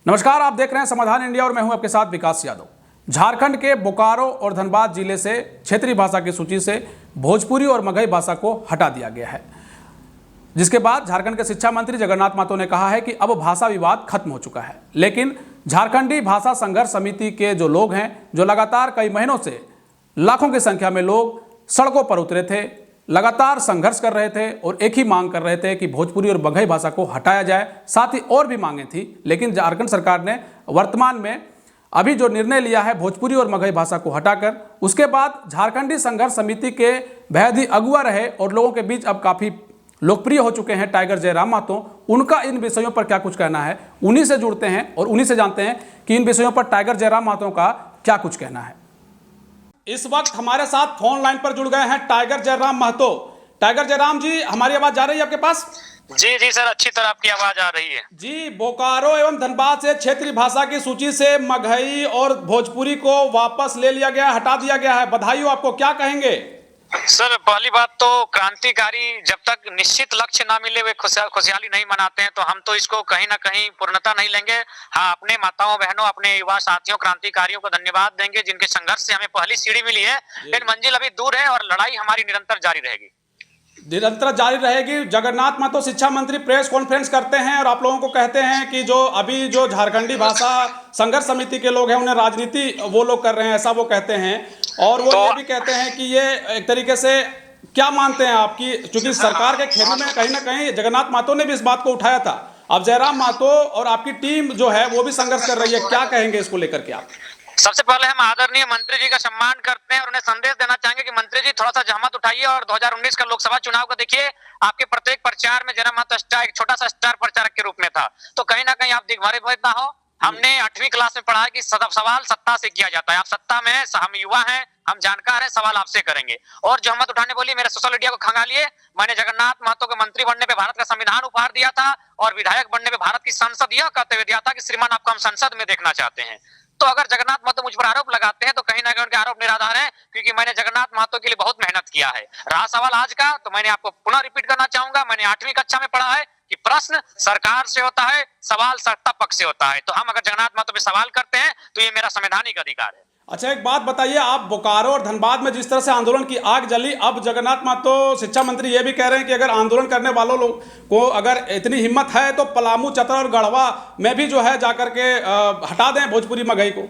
नमस्कार, आप देख रहे हैं समाधान इंडिया और मैं हूं आपके साथ विकास यादव। झारखंड के बोकारो और धनबाद जिले से क्षेत्रीय भाषा की सूची से भोजपुरी और मगही भाषा को हटा दिया गया है, जिसके बाद झारखंड के शिक्षा मंत्री जगन्नाथ महतो ने कहा है कि अब भाषा विवाद खत्म हो चुका है। लेकिन झारखंडी भाषा संघर्ष समिति के जो लोग हैं, जो लगातार कई महीनों से लाखों की संख्या में लोग सड़कों पर उतरे थे, लगातार संघर्ष कर रहे थे और एक ही मांग कर रहे थे कि भोजपुरी और मगही भाषा को हटाया जाए। साथ ही और भी मांगें थी, लेकिन झारखंड सरकार ने वर्तमान में अभी जो निर्णय लिया है भोजपुरी और मगही भाषा को हटाकर, उसके बाद झारखंडी संघर्ष समिति के बेहद ही अगुआ रहे और लोगों के बीच अब काफ़ी लोकप्रिय हो चुके हैं टाइगर जयराम महतो। उनका इन विषयों पर क्या कुछ कहना है, उन्हीं से जुड़ते हैं और उन्हीं से जानते हैं कि इन विषयों पर टाइगर जयराम महतो का क्या कुछ कहना है। इस वक्त हमारे साथ फोन लाइन पर जुड़ गए हैं टाइगर जयराम महतो। टाइगर जयराम जी, हमारी आवाज जा रही है आपके पास? जी जी सर, अच्छी तरह आपकी आवाज आ रही है जी। बोकारो एवं धनबाद से क्षेत्रीय भाषा की सूची से मगही और भोजपुरी को वापस ले लिया गया, हटा दिया गया है। बधाई हो आपको, क्या कहेंगे? सर, पहली बात तो क्रांतिकारी जब तक निश्चित लक्ष्य ना मिले वे खुशहाली नहीं मनाते हैं, तो हम तो इसको कहीं ना कहीं पूर्णता नहीं लेंगे। हाँ, अपने माताओं बहनों, अपने युवा साथियों, क्रांतिकारियों को धन्यवाद देंगे जिनके संघर्ष से हमें पहली सीढ़ी मिली है। लेकिन मंजिल अभी दूर है और लड़ाई हमारी निरंतर जारी रहेगी। जगन्नाथ महतो शिक्षा मंत्री प्रेस कॉन्फ्रेंस करते हैं और आप लोगों को कहते हैं कि जो झारखंडी भाषा संघर्ष समिति के लोग हैं उन्हें राजनीति वो लोग कर रहे हैं, ऐसा वो कहते हैं। और वो ये भी कहते हैं कि ये एक तरीके से क्या मानते हैं आपकी, क्योंकि सरकार के खेमे में कहीं ना कहीं जगन्नाथ महतो ने भी इस बात को उठाया था। अब जयराम महतो और आपकी टीम जो है वो भी संघर्ष कर रही है, क्या कहेंगे इसको लेकर के आप? सबसे पहले हम आदरणीय मंत्री जी का सम्मान करते हैं और उन्हें संदेश देना चाहेंगे कि मंत्री जी थोड़ा सा जहमत उठाइए और 2019 का लोकसभा चुनाव को देखिए। आपके प्रत्येक प्रचार में जयराम महतो एक छोटा सा स्टार प्रचारक के रूप में था, तो कहीं ना कहीं आप दिग्भ्रमित ना हो। हमने 8वीं क्लास में पढ़ा है कि सवाल सत्ता से किया जाता है। आप सत्ता में हैं, हम युवा हैं, हम जानकार हैं, सवाल आपसे करेंगे। और जो जहमत उठाने बोलिए, मेरे सोशल मीडिया को खंगालिए। मैंने जगन्नाथ महतो के मंत्री बनने पे भारत का संविधान उपहार दिया था और विधायक बनने पे भारत की संसद यह कहते हुए दिया था कि श्रीमान आपको हम संसद में देखना चाहते हैं। तो अगर जगन्नाथ महतो मुझ पर आरोप लगाते हैं तो कहीं ना कहीं उनके आरोप निराधार है, क्योंकि मैंने जगन्नाथ महतो के लिए बहुत मेहनत किया है। रहा सवाल आज का, तो मैंने आपको पुनः रिपीट करना चाहूंगा, मैंने 8वीं कक्षा में पढ़ा है कि प्रश्न सरकार से होता है, सवाल सत्ता पक्ष से होता है। तो हम अगर जगन्नाथ महतो पे सवाल करते हैं तो ये मेरा संवैधानिक अधिकार है। अच्छा, एक बात बताइए, आप बोकारो और धनबाद में जिस तरह से आंदोलन की आग जली, अब जगन्नाथ महतो शिक्षा मंत्री ये भी कह रहे हैं कि अगर आंदोलन करने वालों लोग को अगर इतनी हिम्मत है तो पलामू, चतरा और गढ़वा में भी जो है जाकर के हटा दें भोजपुरी मगही को।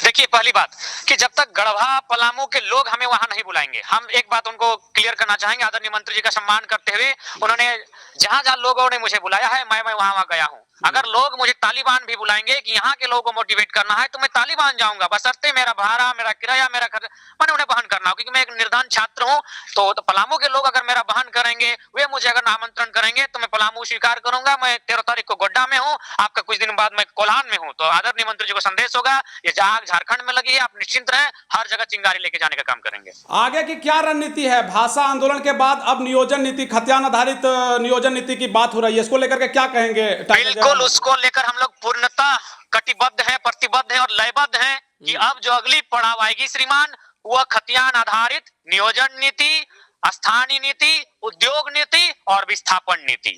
देखिए, पहली बात कि जब तक गढ़वा पलामू के लोग हमें वहां नहीं बुलाएंगे, हम एक बात उनको क्लियर करना चाहेंगे। आदरणीय मंत्री जी का सम्मान करते हुए उन्होंने जहां जहां लोगों ने मुझे बुलाया है मैं वहां गया हूं। अगर लोग मुझे तालिबान भी बुलाएंगे कि यहाँ के लोगों को मोटिवेट करना है तो मैं तालिबान जाऊंगा, बशर्ते मेरा भाड़ा, मेरा किराया, मेरा खर्च मैंने उन्हें वहन करना हो, क्योंकि मैं एक निर्धन छात्र हूँ। तो पलामू के लोग अगर मेरा वहन करेंगे, वे मुझे अगर आमंत्रण करेंगे तो मैं पलामू स्वीकार करूंगा। मैं 13 तारीख को गोड्डा में हूँ, आपका कुछ दिन बाद मैं कोल्हान में हूँ। तो आदरणीय मंत्री जी को संदेश होगा, ये जहां झारखंड में लगी है, आप निश्चिंत रहें, हर जगह चिंगारी लेके जाने का काम करेंगे। आगे की क्या रणनीति है? भाषा आंदोलन के बाद अब नियोजन नीति, खतियान आधारित नियोजन नीति की बात हो रही है, इसको लेकर के क्या कहेंगे? बिल्कुल, उसको लेकर हम लोग पूर्णतः कटिबद्ध हैं, प्रतिबद्ध हैं और लयबद्ध हैं कि अब जो अगली पड़ाव आएगी श्रीमान, वह खतियान आधारित नियोजन नीति, स्थानीय नीति, उद्योग नीति और विस्थापन नीति,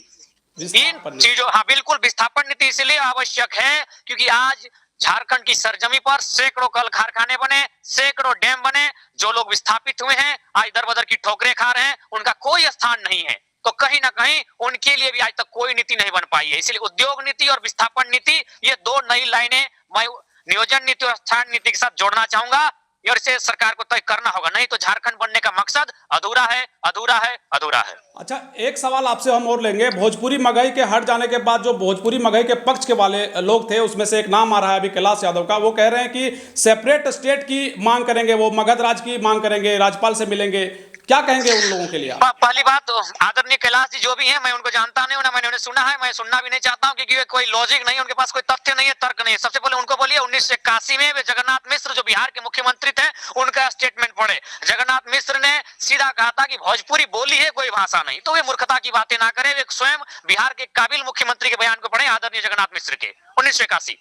इन चीजों, हाँ बिल्कुल, विस्थापन नीति इसलिए आवश्यक है क्योंकि आज झारखंड की सरजमी पर सैकड़ों कल कारखाने बने, सैकड़ों डैम बने, जो लोग विस्थापित हुए हैं आज दर बदर की ठोकरें खा रहे हैं, उनका कोई स्थान नहीं है। तो कहीं ना कहीं उनके लिए भी आज तक कोई नीति नहीं बन पाई है। इसलिए उद्योग नीति और विस्थापन नीति, ये दो नई लाइनें मैं नियोजन नीति और स्थान नीति के साथ जोड़ना चाहूंगा और इसे सरकार को तय करना होगा, नहीं तो झारखंड बनने का मकसद अधूरा है, अधूरा है, अधूरा है। अच्छा, एक सवाल आपसे हम और लेंगे। भोजपुरी मगही के हट जाने के बाद जो भोजपुरी मगही के पक्ष के वाले लोग थे, उसमें से एक नाम आ रहा है अभी कैलाश यादव का। वो कह रहे हैं कि सेपरेट स्टेट की मांग करेंगे, वो मगध राज की मांग करेंगे, राज्यपाल से मिलेंगे। क्या कहेंगे उन लोगों के लिए? पहली बात, आदरणीय कैलाश जी जो भी हैं, मैं उनको जानता नहीं हूं, ना मैंने उन्हें सुना है, मैं सुनना भी नहीं चाहता हूं, क्योंकि कोई लॉजिक नहीं है, उनके पास कोई तथ्य नहीं है, तर्क नहीं है। सबसे पहले उनको बोलिए 1981 में वे जगन्नाथ मिश्र जो बिहार के मुख्यमंत्री थे उनका स्टेटमेंट पढ़े। जगन्नाथ मिश्र ने सीधा कहा था कि भोजपुरी बोली है, कोई भाषा नहीं। तो वे मूर्खता की बातें ना करें, वे स्वयं बिहार के काबिल मुख्यमंत्री के बयान को पढ़े, आदरणीय जगन्नाथ मिश्र के 1981।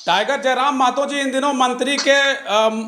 टाइगर जयराम महतो जी इन दिनों मंत्री के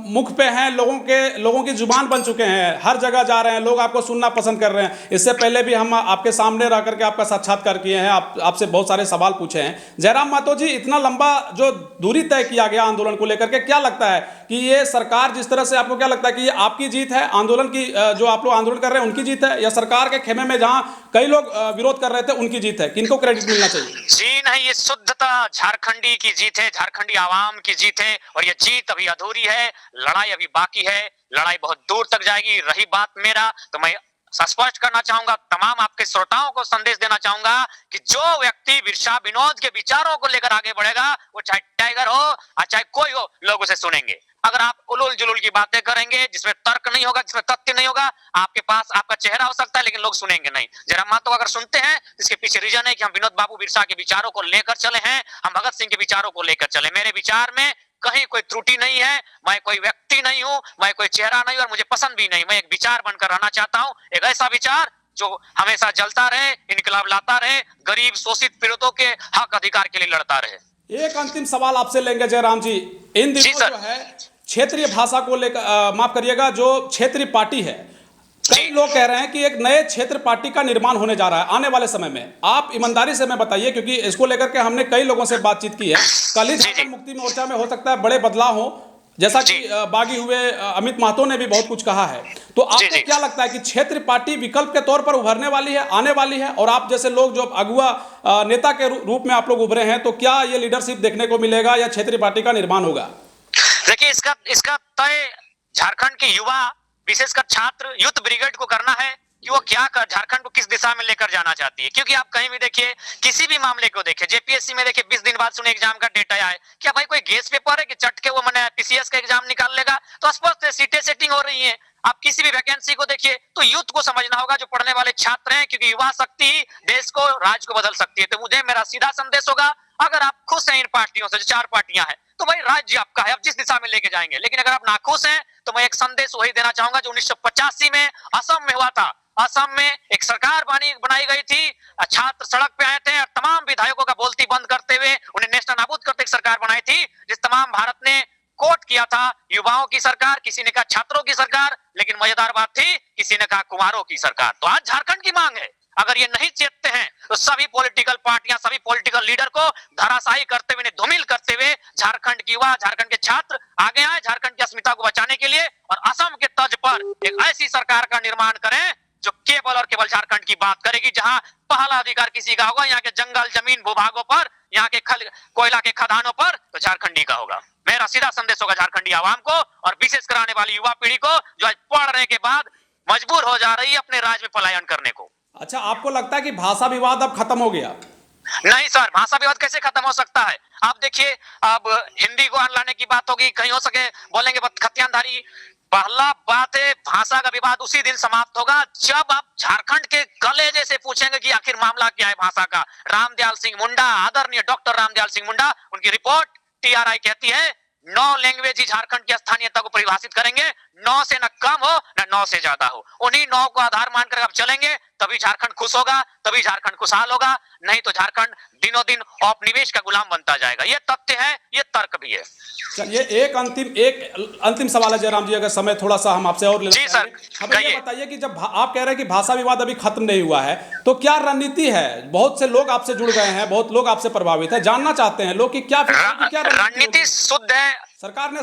मुख पे हैं, लोगों की जुबान बन चुके हैं, हर जगह जा रहे हैं, लोग आपको सुनना पसंद कर रहे हैं। इससे पहले भी हम आपके सामने रह करके आपका साक्षात्कार किए हैं, आपसे बहुत सारे सवाल पूछे हैं। जयराम महतो जी, इतना लंबा जो दूरी तय किया गया आंदोलन को लेकर के, क्या लगता है कि ये सरकार जिस तरह से, आपको क्या लगता है कि ये आपकी जीत है, आंदोलन की, जो आप लोग आंदोलन कर रहे हैं उनकी जीत है, या सरकार के खेमे में जहां कई लोग विरोध कर रहे थे उनकी जीत है? किनको क्रेडिट मिलना चाहिए? जी नहीं, ये शुद्धता झारखंडी की जीत है, झारखंडी आवाम की जीत है, और ये जीत अभी अधूरी है, लड़ाई अभी बाकी है, लड़ाई बहुत दूर तक जाएगी। रही बात मेरा, तो मैं स्पष्ट करना चाहूंगा, तमाम आपके श्रोताओं को संदेश देना चाहूंगा कि जो व्यक्ति बिरसा विनोद के विचारों को लेकर आगे बढ़ेगा, वो चाहे टाइगर हो और चाहे कोई हो, लोग उसे सुनेंगे। अगर आप उलूल जुलूल की बातें करेंगे जिसमें तर्क नहीं होगा, जिसमें तथ्य नहीं होगा, आपके पास आपका चेहरा हो सकता है लेकिन लोग सुनेंगे नहीं। जयराम महतो अगर सुनते हैं, इसके पीछे रीजन है कि हम विनोद बाबू बिरसा के विचारों को लेकर चले हैं, हम भगत सिंह के विचारों को लेकर चले। मेरे विचार में कहीं कोई त्रुटि नहीं है, मैं कोई व्यक्ति नहीं हूं, मैं कोई चेहरा नहीं हूं, और मुझे पसंद भी नहीं। मैं एक विचार बनकर रहना चाहता हूं, एक ऐसा विचार जो हमेशा जलता रहे, इनकलाब लाता रहे, गरीब शोषित पीड़ितों के हक अधिकार के लिए लड़ता रहे। एक अंतिम सवाल आपसे लेंगे जयराम जी, इन दिनों जो है क्षेत्रीय भाषा को लेकर, माफ करिएगा, जो क्षेत्रीय पार्टी है, कई लोग कह रहे हैं कि एक नए क्षेत्र पार्टी का निर्माण होने जा रहा है आने वाले समय में। आप ईमानदारी से मैं बताइए, क्योंकि इसको लेकर के हमने कई लोगों से बातचीत की है। कल ही झारखंड मुक्ति मोर्चा में हो सकता है बड़े बदलाव हो, जैसा कि बागी हुए अमित महतो ने भी बहुत कुछ कहा है। तो आपको क्या लगता है कि क्षेत्र पार्टी विकल्प के तौर पर उभरने वाली है, आने वाली है? और आप जैसे लोग जो अगुआ नेता के रूप में आप लोग उभरे हैं, तो क्या ये लीडरशिप देखने को मिलेगा या क्षेत्रीय पार्टी का निर्माण होगा? देखिए, इसका तय झारखंड के युवा, विशेषकर छात्र यूथ ब्रिगेड को करना है कि वो क्या कर, झारखंड को किस दिशा में लेकर जाना चाहती है। क्योंकि आप कहीं भी देखिए, किसी भी मामले को देखिए, जेपीएससी में देखिए 20 दिन बाद सुने एग्जाम का डेटा आए, क्या भाई कोई गेस पेपर है कि चट के वो मैंने पीसीएस का एग्जाम निकाल लेगा? तो स्पष्ट सीटें सेटिंग हो रही है। आप किसी भी वैकेंसी को देखिए, तो यूथ को समझना होगा, जो पढ़ने वाले छात्र हैं, क्योंकि युवा शक्ति ही देश को, राज्य को बदल सकती है। तो मुझे, मेरा सीधा संदेश होगा, अगर आप खुश हैं इन पार्टियों से, जो 4 पार्टियां हैं, तो भाई राज्य आपका है, आप जिस दिशा में लेके जाएंगे। लेकिन अगर आप नाखुश हैं, तो मैं एक संदेश वही देना चाहूंगा जो 1985 में असम में हुआ था। असम में एक सरकार बनाई गई थी, छात्र सड़क पे आए थे और तमाम विधायकों का बोलती बंद करते हुए उन्हें नेशनल नाबूद करते एक सरकार बनाई थी, जिस तमाम भारत ने कोट किया था। युवाओं की सरकार, किसी ने कहा छात्रों की सरकार, लेकिन मजेदार बात थी, किसी ने कहा कुमारों की सरकार। तो आज झारखंड की मांग है, अगर ये नहीं चेतते हैं, तो सभी पॉलिटिकल पार्टियां, सभी पॉलिटिकल लीडर को धराशायी करते हुए, धूमिल करते हुए, झारखंड की युवा, झारखंड के छात्र आगे आए, झारखंड की अस्मिता को बचाने के लिए, और असम के तर्ज पर एक ऐसी सरकार का निर्माण करें जो केवल और केवल झारखंड की बात करेगी, जहां पहला अधिकार किसी का होगा, यहाँ के जंगल, जमीन, भूभागों पर, यहाँ के कोयला के खदानों पर, तो झारखंडी का होगा। मेरा सीधा संदेश होगा झारखंडी आवाम को, और विशेष कर आने वाली युवा पीढ़ी को, जो आज पढ़ने के बाद मजबूर हो जा रही है अपने राज्य में पलायन करने को। अच्छा, आपको लगता है कि भाषा विवाद अब खत्म हो गया? नहीं सर, भाषा विवाद कैसे खत्म हो सकता है? आप देखिए, अब हिंदी को लाने की बात होगी, कहीं हो सके बोलेंगे खतियानधारी। पहला बात है, भाषा का विवाद उसी दिन समाप्त होगा जब आप झारखंड के कलेजे से पूछेंगे कि आखिर मामला क्या है भाषा का। रामदयाल सिंह मुंडा, आदरणीय डॉक्टर रामदयाल सिंह मुंडा, उनकी रिपोर्ट टीआरआई कहती है 9 लैंग्वेज ही झारखंड की स्थानीयता को परिभाषित करेंगे, 9 से न कम हो न 9 से ज्यादा हो। उन्हीं 9 को आधार मानकर आप चलेंगे, तभी झारखंड खुश होगा, तभी झारखंड खुशहाल होगा। नहीं तो झारखंड दिनों दिन औपनिवेश का गुलाम बनता जाएगा। ये तथ्य है, ये तर्क भी है। चलिए, एक अंतिम सवाल है जयराम जी, अगर समय थोड़ा सा हम आपसे और लेना जी सर, हमें ये बताइए कि जब आप कह रहे हैं कि भाषा विवाद अभी खत्म नहीं हुआ है, तो क्या रणनीति है? बहुत से लोग आपसे जुड़ गए हैं, बहुत लोग आपसे प्रभावित है, जानना चाहते हैं लोग कि क्या रणनीति शुद्ध है। सरकार ने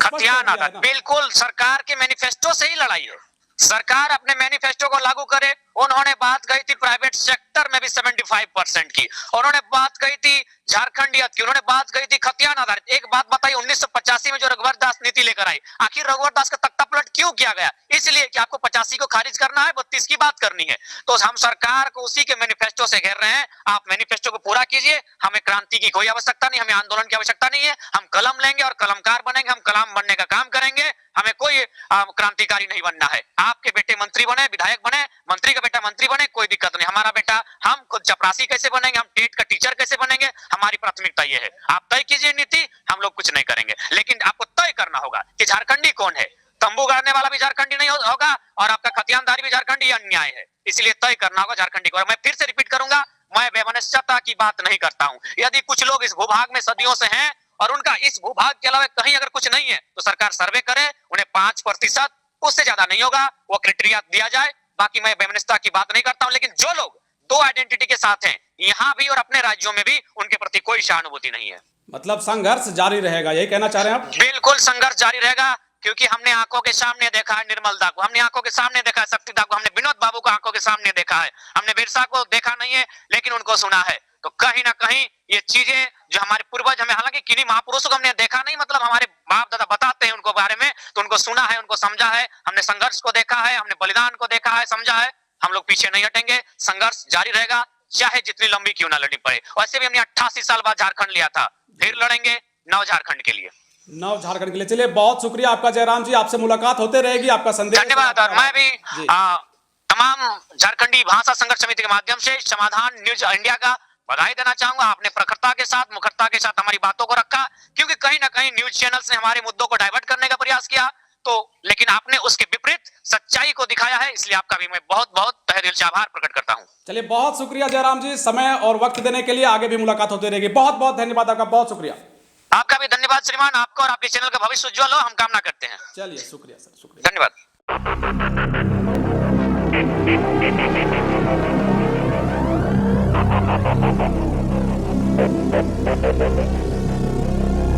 बिल्कुल सरकार के मैनिफेस्टो से ही लड़ाई है। सरकार अपने मैनिफेस्टो को लागू करे। उन्होंने बात कही थी प्राइवेट सेक्टर में भी 75% की, उन्होंने बात कही थी झारखंडियत की, उन्होंने बात कही थी खतियान आधारित। एक बात बताइए, 1985 में जो रघुवर दास नीति लेकर आई, आखिर रघुवर दास का तख्ता पलट क्यों किया गया? इसलिए कि आपको 85 को खारिज करना है, 32 की बात करनी है। तो हम सरकार को उसी के मैनिफेस्टो से घेर रहे हैं। आप मैनिफेस्टो को पूरा कीजिए, हमें क्रांति की कोई आवश्यकता नहीं, हमें आंदोलन की आवश्यकता नहीं है। हम कलम लेंगे और कलमकार बनेंगे, हम कलम बनने का काम करेंगे। हमें कोई क्रांतिकारी नहीं बनना है। आपके बेटे मंत्री बने, विधायक बने, मंत्री का बेटा मंत्री बने, कोई दिक्कत नहीं। हमारा बेटा, हम खुद चपरासी कैसे बनेंगे, हम टेट का टीचर कैसे बनेंगे, हमारी प्राथमिकता ये है। आप तय कीजिए नीति, हम लोग कुछ नहीं करेंगे, लेकिन आपको तय करना होगा कि झारखंडी कौन है। तंबू गाड़ने वाला भी झारखंडी नहीं होगा, और आपका खतियानदारी भी झारखंडी, अन्याय है। इसलिए तय करना होगा झारखंडी को। और मैं फिर से रिपीट करूंगा, मैं बेमनस्यता की बात नहीं करता हूं। यदि कुछ लोग इस भूभाग में सदियों से हैं और उनका इस भूभाग के अलावा कहीं अगर कुछ नहीं है तो सरकार सर्वे करे, उन्हें 5%, उससे ज्यादा नहीं होगा, वो क्राइटेरिया दिया जाए। बाकी मैं बेमिनिस्टा की बात नहीं करता हूं, लेकिन जो लोग दो आइडेंटिटी के साथ हैं यहाँ भी और अपने राज्यों में भी, उनके प्रति कोई सहानुभूति नहीं है। मतलब संघर्ष जारी रहेगा, यही कहना चाह रहे हैं आप? बिल्कुल संघर्ष जारी रहेगा, क्योंकि हमने आंखों के सामने देखा है निर्मलदा को, हमने आंखों के सामने देखा है शक्तिदा को, हमने विनोद बाबू को आंखों के सामने देखा है, हमने बिरसा को देखा नहीं है लेकिन उनको सुना है। तो कहीं ना कहीं ये चीजें जो हमारे पूर्वज, हमें हालांकि किन्हीं महापुरुषों को हमने देखा नहीं, मतलब हमारे बाप दादा बताते हैं उनको बारे में, तो उनको सुना है, उनको समझा है, हमने संघर्ष को देखा है, हमने बलिदान को देखा है, समझा है। हम लोग पीछे नहीं हटेंगे, संघर्ष जारी रहेगा, चाहे जितनी लंबी क्यों ना लड़नी पड़े। वैसे भी हमने 88 साल बाद झारखंड लिया था, फिर लड़ेंगे नव झारखंड के लिए। नव झारखंड के लिए। चलिए बहुत शुक्रिया आपका जयराम जी, आपसे मुलाकात होते रहेगी, आपका संदेश। धन्यवाद। और मैं भी तमाम झारखंडी भाषा संघर्ष समिति के माध्यम से समाधान न्यूज इंडिया का बधाई देना चाहूंगा। आपने प्रखरता के साथ, मुखरता के साथ हमारी बातों को रखा, क्योंकि कहीं ना कहीं न्यूज चैनल्स ने हमारे मुद्दों को डाइवर्ट करने का प्रयास किया, तो लेकिन आपने उसके विपरीत सच्चाई को दिखाया है, इसलिए आपका भी मैं बहुत बहुत तहे दिल से आभार प्रकट करता हूं। चलिए बहुत शुक्रिया जयराम जी, समय और वक्त देने के लिए। आगे भी मुलाकात होती रहेगी। बहुत बहुत धन्यवाद आपका, बहुत शुक्रिया। आपका भी धन्यवाद श्रीमान, आपको और आपके चैनल का भविष्य उज्जवल हो, हम कामना करते हैं। चलिए शुक्रिया सर, शुक्रिया, धन्यवाद।